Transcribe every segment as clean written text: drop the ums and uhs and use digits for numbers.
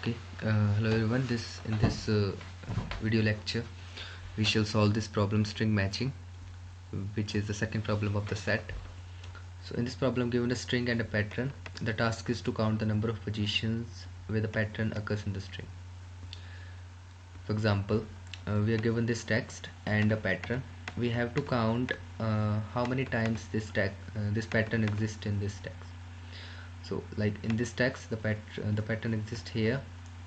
Okay, hello everyone. In this video lecture, we shall solve this problem string matching, which is the second problem of the set. So in this problem, given a string and a pattern, the task is to count the number of positions where the pattern occurs in the string. For example, we are given this text and a pattern. We have to count how many times this pattern exists in this text. So like in this text, the pattern exists here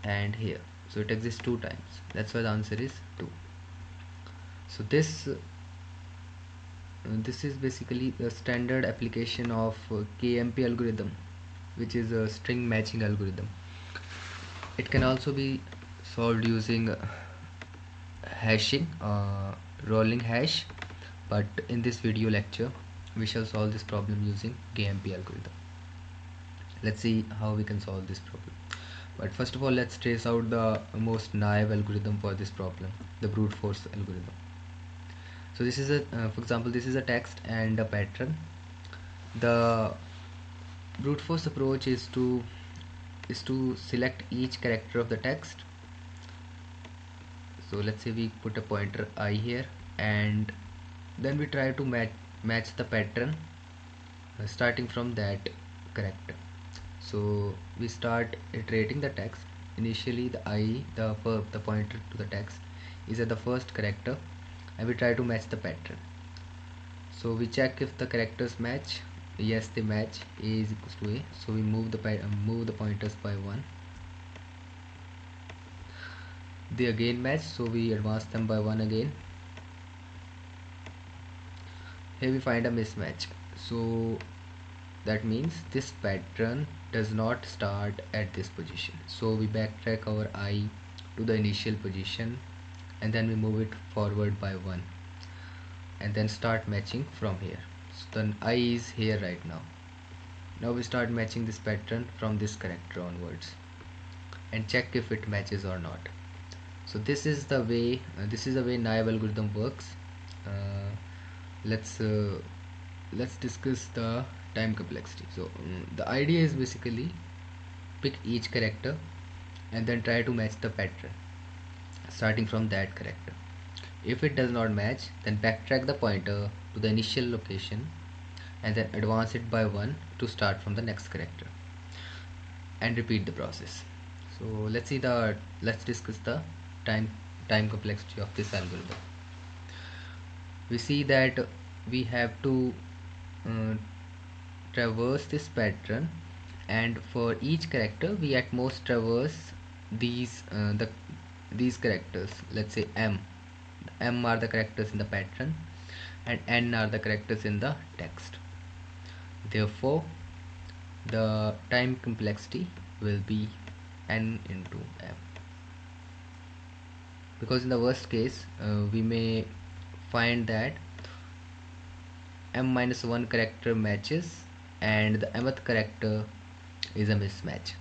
and here, so it exists two times. That's why the answer is 2. So this is basically the standard application of KMP algorithm, which is a string matching algorithm. It can also be solved using hashing, rolling hash, but in this video lecture we shall solve this problem using KMP algorithm. Let's see how we can solve this problem. But first of all, let's trace out the most naive algorithm for this problem, the brute force algorithm. So this is for example, this is a text and a pattern. The brute force approach is to select each character of the text. So let's say we put a pointer I here, and then we try to match the pattern starting from that character. So we start iterating the text. Initially the pointer to the text is at the first character, and we try to match the pattern. So we check if the characters match. Yes, they match. A is equals to A, so we move the pointers by 1. They again match, so we advance them by 1 again. Here we find a mismatch, so that means this pattern does not start at this position. So we backtrack our I to the initial position, and then we move it forward by 1, and then start matching from here. So then I is here right now. Now we start matching this pattern from this character onwards and check if it matches or not. So this is the way naive algorithm works. uh, let's discuss the time complexity. So the idea is basically pick each character and then try to match the pattern starting from that character. If it does not match, then backtrack the pointer to the initial location and then advance it by 1 to start from the next character, and repeat the process. So let's discuss the time complexity of this algorithm. We see that we have to uh, traverse this pattern, and for each character we at most traverse these characters. Let's say m are the characters in the pattern and n are the characters in the text. Therefore the time complexity will be n into m, because in the worst case we may find that m minus 1 character matches and the mth character is a mismatch.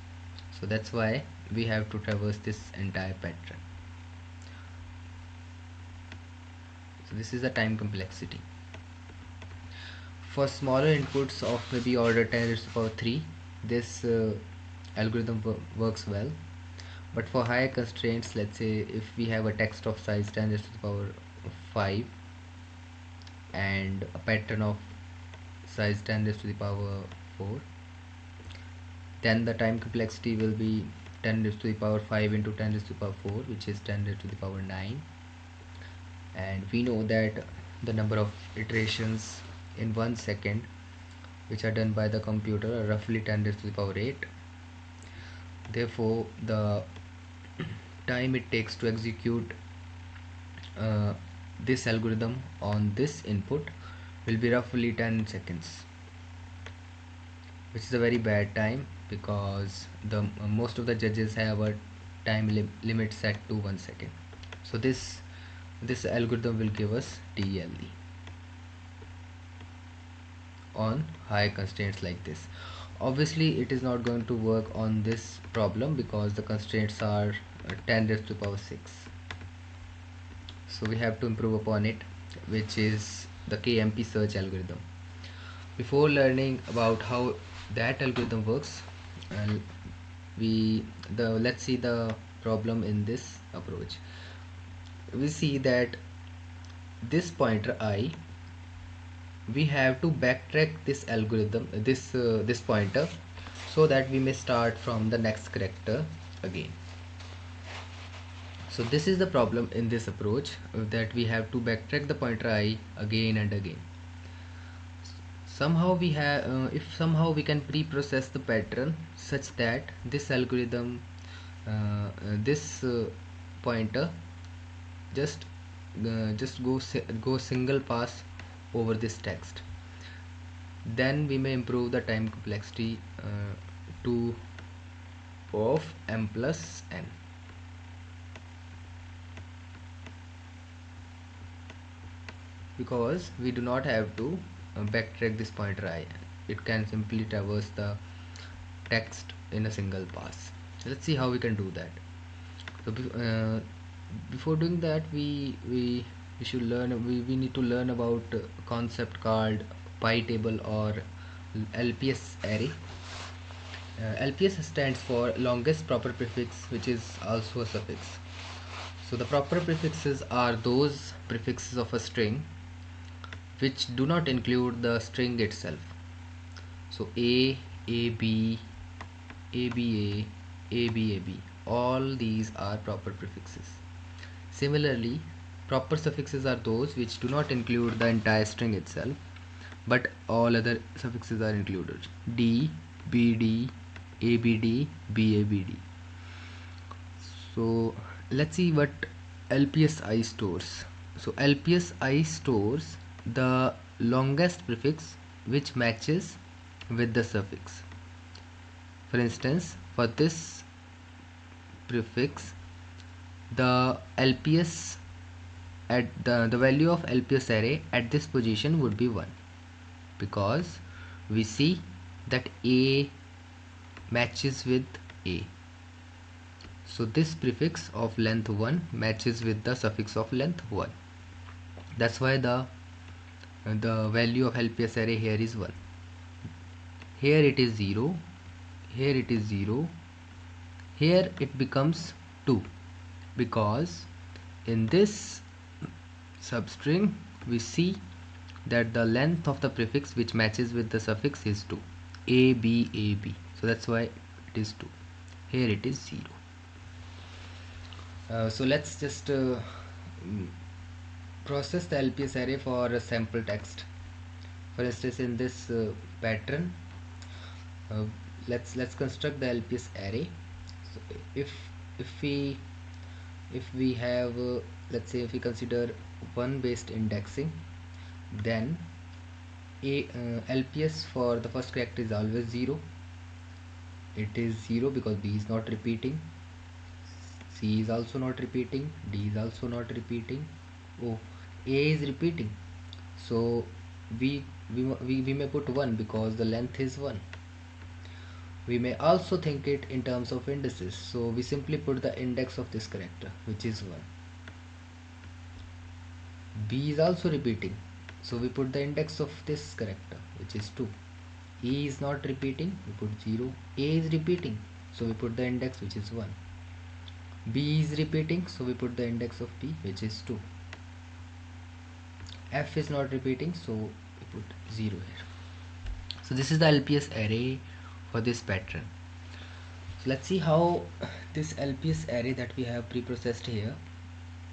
So that's why we have to traverse this entire pattern. So this is the time complexity. For smaller inputs of maybe order 10 raised to the power 3, this algorithm works well. But for higher constraints, let's say if we have a text of size 10 raised to the power 5 and a pattern of size 10 raised to the power 4, then the time complexity will be 10 raised to the power 5 into 10 raised to the power 4, which is 10 raised to the power 9. And we know that the number of iterations in 1 second which are done by the computer are roughly 10 raised to the power 8. Therefore the time it takes to execute this algorithm on this input will be roughly 10 seconds, which is a very bad time, because the most of the judges have a time limit set to 1 second. So this algorithm will give us TLE on high constraints like this. Obviously it is not going to work on this problem because the constraints are 10 raised to the power 6. So we have to improve upon it, which is the KMP search algorithm. Before learning about how that algorithm works, we the let's see the problem in this approach. We see that this pointer I, we have to backtrack this algorithm, this pointer, so that we may start from the next character again. So this is the problem in this approach, that we have to backtrack the pointer I again and again. Somehow we have if somehow we can pre-process the pattern such that this algorithm, this pointer just go single pass over this text, then we may improve the time complexity to of m plus n. Because we do not have to backtrack this pointer I, it can simply traverse the text in a single pass. Let's see how we can do that. So before doing that, we should learn, we need to learn about a concept called pi table or LPS array. LPS stands for longest proper prefix, which is also a suffix. So the proper prefixes are those prefixes of a string which do not include the string itself. So A, AB, ABA, ABAB, all these are proper prefixes. Similarly, proper suffixes are those which do not include the entire string itself, but all other suffixes are included. D, BD, ABD, BABD. So let's see what LPSI stores. So LPSI stores the longest prefix which matches with the suffix. For instance, for this prefix, the LPS at the value of LPS array at this position would be 1, because we see that A matches with A. So this prefix of length 1 matches with the suffix of length 1. That's why the value of LPS array here is 1. Here it is 0. Here it is 0. Here it becomes 2, because in this substring we see that the length of the prefix which matches with the suffix is 2, ABAB. So that's why it is 2. Here it is 0. So let's just process the LPS array for a sample text. For instance, in this pattern, uh, let's construct the LPS array. So if we have let's say if we consider 1 based indexing, then LPS for the first character is always 0. It is 0 because B is not repeating, C is also not repeating, D is also not repeating, oh, A is repeating. So we may put 1 because the length is 1. We may also think it in terms of indices, so we simply put the index of this character, which is 1. B is also repeating, so we put the index of this character, which is 2. E is not repeating, we put 0. A is repeating, so we put the index, which is 1. B is repeating, so we put the index of B, which is 2. F is not repeating, so we put 0 here. So this is the LPS array for this pattern. So let's see how this LPS array that we have pre-processed here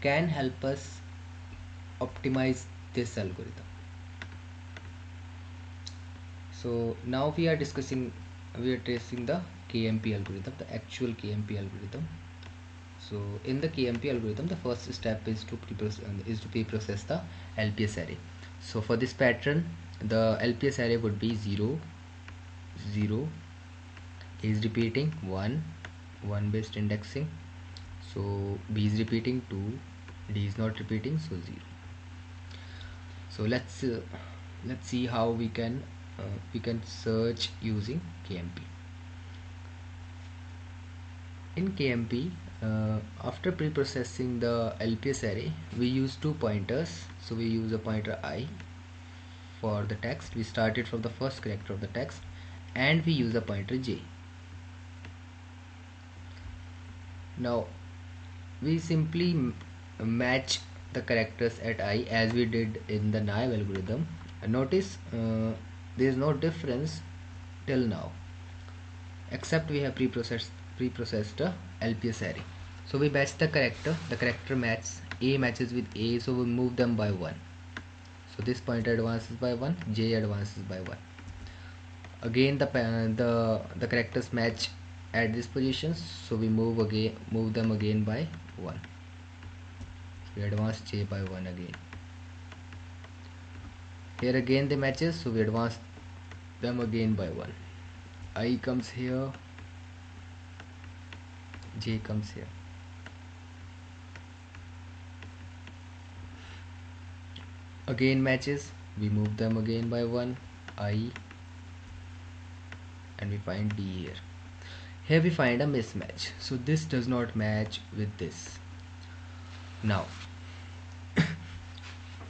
can help us optimize this algorithm. So now we are tracing the KMP algorithm, the actual KMP algorithm. So in the KMP algorithm, the first step is to pre-process the LPS array. So for this pattern, the LPS array would be 0, 0, is repeating 1, 1 based indexing, so B is repeating 2, D is not repeating, so 0. So let's see how we can search using KMP. In KMP, after pre-processing the LPS array, we use 2 pointers. So we use a pointer I for the text, we started from the first character of the text, and we use a pointer J. Now we simply match the characters at I as we did in the naive algorithm. Notice there is no difference till now, except we have preprocessed a LPS array. So we match the character match A matches with A, so we move them by 1. So this pointer advances by 1, J advances by 1. Again the characters match at these positions, so we move them again by 1. We advance J by 1 again. Here again they matches, so we advance them again by 1. I comes here, J comes here. Again matches, we move them again by 1, I, and we find D here. Here we find a mismatch, so this does not match with this. Now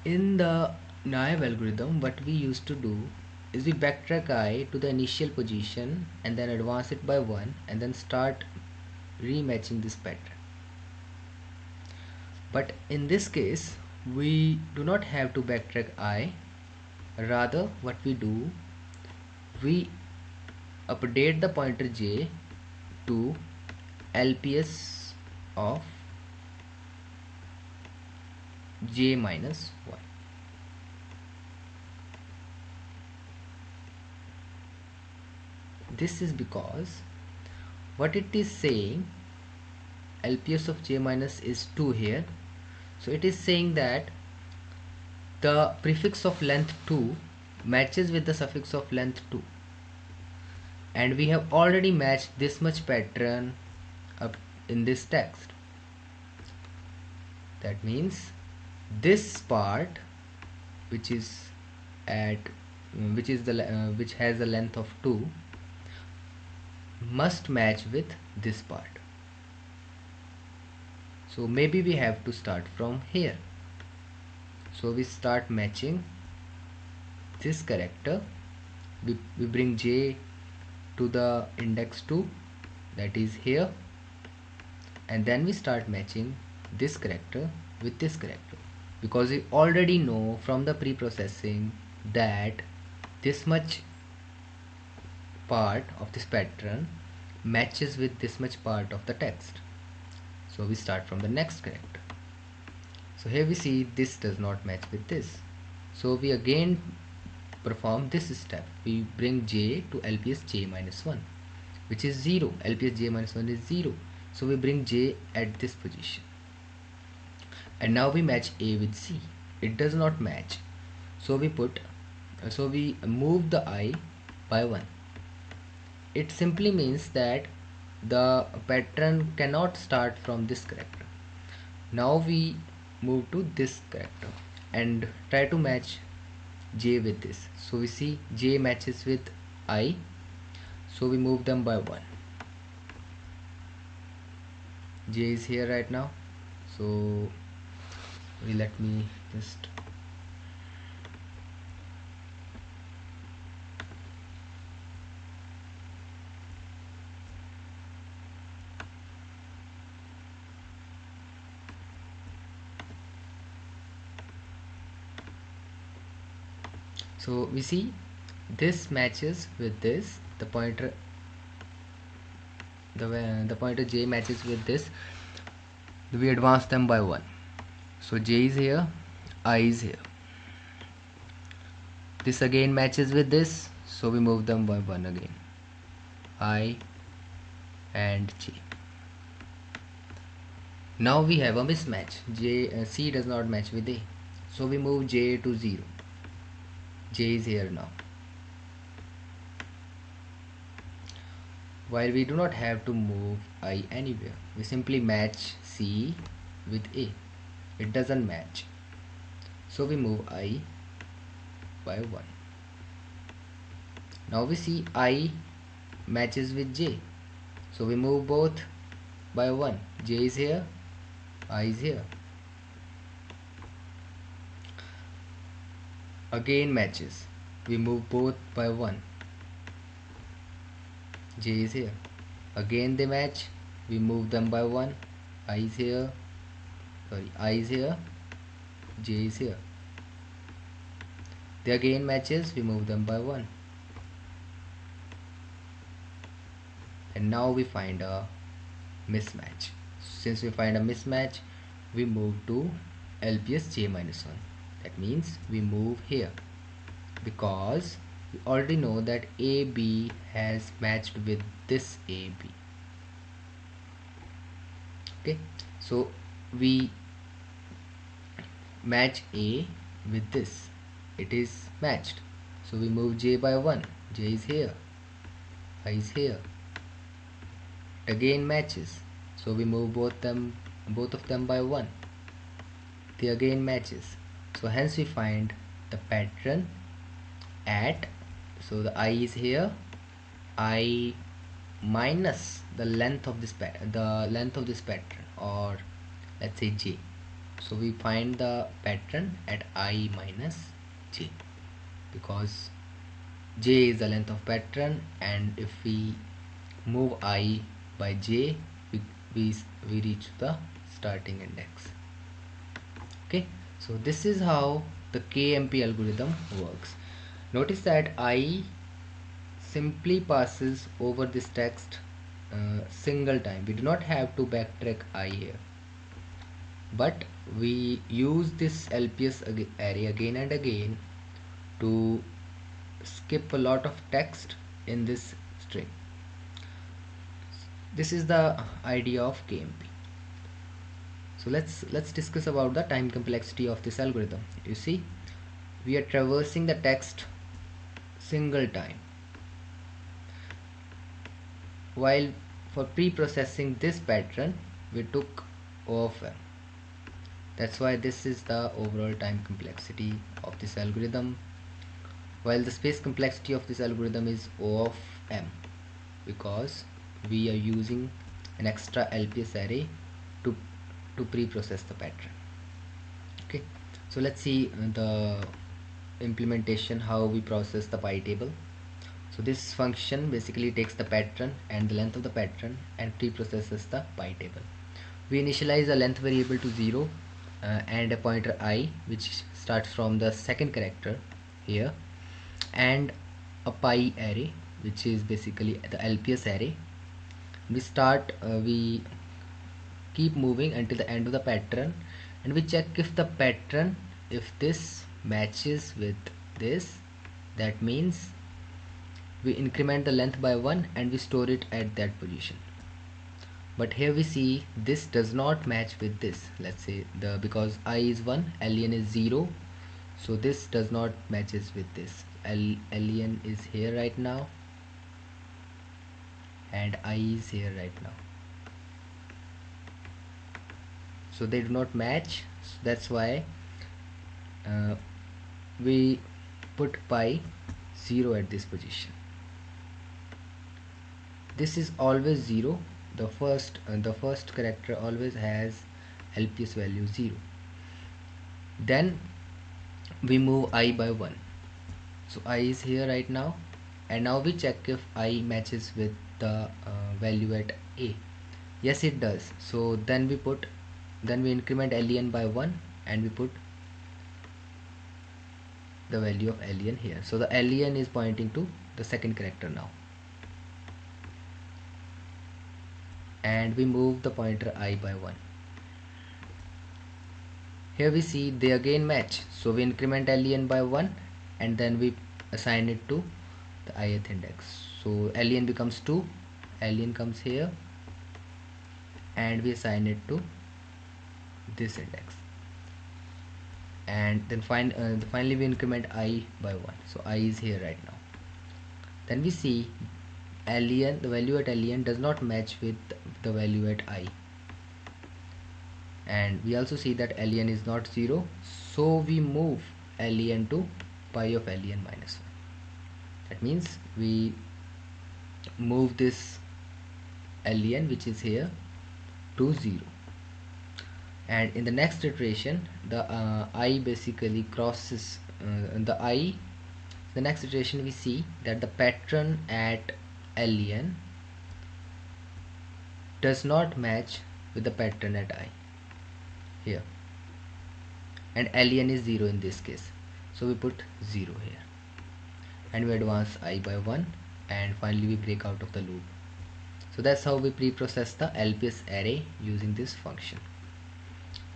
in the naive algorithm, what we used to do is we backtrack I to the initial position and then advance it by 1 and then start rematching this pattern. But in this case we do not have to backtrack I. Rather what we do, we update the pointer J to LPS of J minus 1. This is because what it is saying, LPS of J minus is 2 here, so it is saying that the prefix of length 2 matches with the suffix of length 2, and we have already matched this much pattern up in this text. That means this part which is at which has the length of 2 must match with this part. So maybe we have to start from here. So we start matching this character. We bring J to the index 2, that is here, and then we start matching this character with this character, because we already know from the pre-processing that this much part of this pattern matches with this much part of the text. So we start from the next character. So here we see this does not match with this, so we again perform this step. We bring J to LPS J minus 1, which is 0. LPS J minus 1 is 0, so we bring J at this position, and now we match A with C. It does not match, so we move the I by 1. It simply means that the pattern cannot start from this character. Now we move to this character and try to match J with this. So we see J matches with I, so we move them by 1. J is here right now, so let me just so we see this matches with this, the pointer J matches with this, we advance them by 1. So J is here, I is here. This again matches with this, so we move them by 1 again, I and J. Now we have a mismatch. C does not match with A, so we move J to 0. J is here now. While we do not have to move I anywhere, we simply match C with A. It doesn't match, so we move I by 1. Now we see I matches with J, so we move both by 1. J is here, I is here. Again matches, we move both by 1. J is here. Again they match, we move them by 1. I is here, sorry, I is here, j is here. They again matches, we move them by 1. And now we find a mismatch. Since we find a mismatch, we move to LPS j minus 1. That means we move here, because we already know that AB has matched with this AB. Okay, so we match A with this, it is matched, so we move j by 1. J is here, I is here, it again matches, so we move both of them by 1. They again matches, so hence we find the pattern at, so the I is here, I minus the length of this pattern, or let's say j. So we find the pattern at I minus j, because j is the length of pattern, and if we move I by j, we, we reach the starting index. Okay, so this is how the KMP algorithm works. Notice that I simply passes over this text single time. We do not have to backtrack I here, but we use this LPS array again and again to skip a lot of text in this string. This is the idea of KMP. So let's discuss about the time complexity of this algorithm. You see, we are traversing the text single time, while for pre-processing this pattern we took O of m. That's why this is the overall time complexity of this algorithm, while the space complexity of this algorithm is O of m, because we are using an extra LPS array to pre-process the pattern. Okay, so let's see the implementation, how we process the pi table. So this function basically takes the pattern and the length of the pattern and pre-processes the pi table. We initialize a length variable to 0 and a pointer I, which starts from the second character here, and a pi array, which is basically the LPS array. We keep moving until the end of the pattern, and we check if the pattern, if this matches with this, that means we increment the length by 1 and we store it at that position. But here we see this does not match with this. Let's say because I is 1, alien is 0, so this does not matches with this. Alien is here right now and I is here right now, so they do not match. So that's why we put pi 0 at this position. This is always 0. The first character always has LPS value 0. Then we move I by 1, so I is here right now, and now we check if I matches with the value at A. Yes, it does. So then we increment alien by 1 and we put the value of alien here. So the alien is pointing to the second character now, and we move the pointer I by 1. Here we see they again match, so we increment alien by 1 and then we assign it to the ith index. So alien becomes 2, alien comes here, and we assign it to this index, and then finally we increment I by 1, so I is here right now. Then we see alien, the value at alien does not match with the value at I, and we also see that alien is not 0, so we move alien to pi of alien minus 1. That means we move this alien, which is here, to 0, and in the next iteration the I basically crosses the next iteration we see that the pattern at alien does not match with the pattern at I here, and len is 0 in this case, so we put 0 here, and we advance I by 1, and finally we break out of the loop. So that's how we pre-process the LPS array using this function.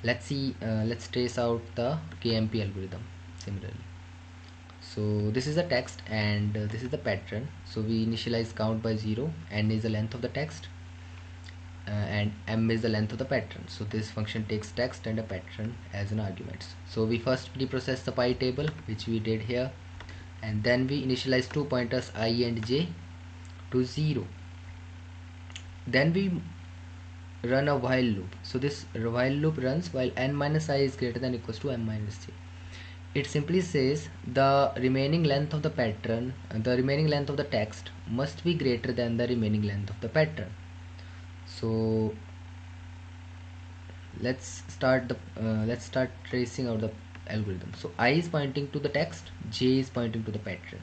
Let's see, let's trace out the KMP algorithm similarly. So this is the text, and this is the pattern. So we initialize count by 0, n is the length of the text, and m is the length of the pattern. So this function takes text and a pattern as an arguments. So we first pre-process the pi table, which we did here, and then we initialize two pointers I and j to 0. Then we run a while loop. So this while loop runs while n minus I is greater than or equals to m minus j. It simply says the remaining length of the pattern, the remaining length of the text must be greater than the remaining length of the pattern. So let's start tracing out the algorithm. So I is pointing to the text, j is pointing to the pattern.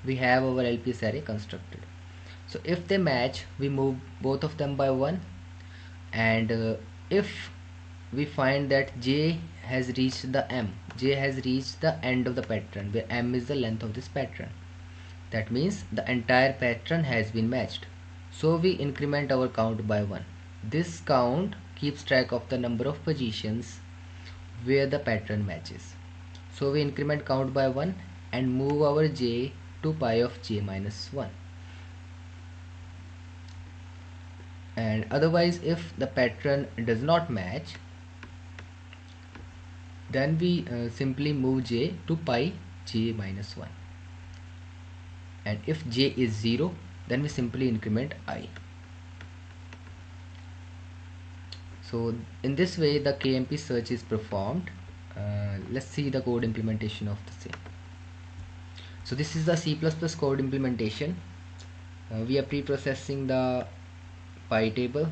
We have our LPS array constructed. So if they match, we move both of them by 1, and if we find that j has reached the end of the pattern, where m is the length of this pattern, that means the entire pattern has been matched. So we increment our count by 1. This count keeps track of the number of positions where the pattern matches. So we increment count by 1 and move our j to pi of j minus 1. And otherwise, if the pattern does not match, then we simply move j to pi j minus 1, and if j is 0, then we simply increment I. So in this way the KMP search is performed. Let's see the code implementation of the same. So this is the C++ code implementation. We are pre-processing the pi table.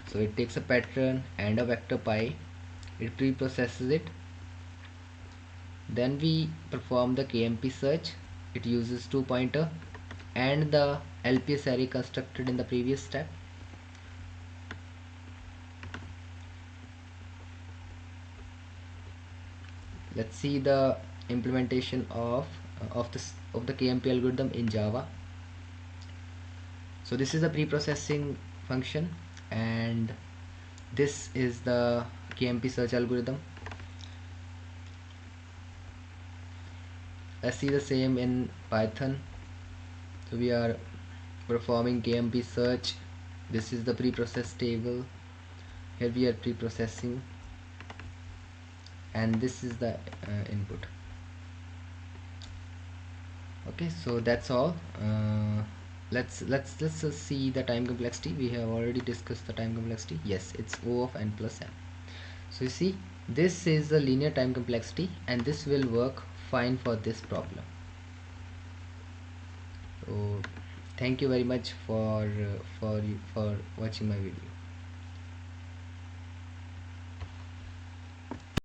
So it takes a pattern and a vector pi, it pre-processes it, then we perform the KMP search. It uses two pointer and the LPS array constructed in the previous step. Let's see the implementation of the KMP algorithm in Java. So this is the pre-processing function, and this is the KMP search algorithm. Let's see the same in Python. So we are performing KMP search. This is the pre-process table. Here we are pre-processing, and this is the input. Okay, so that's all. Let's see the time complexity. We have already discussed the time complexity. Yes, it's O of n plus m. So you see, this is the linear time complexity, and this will work fine for this problem. So thank you very much for watching my video.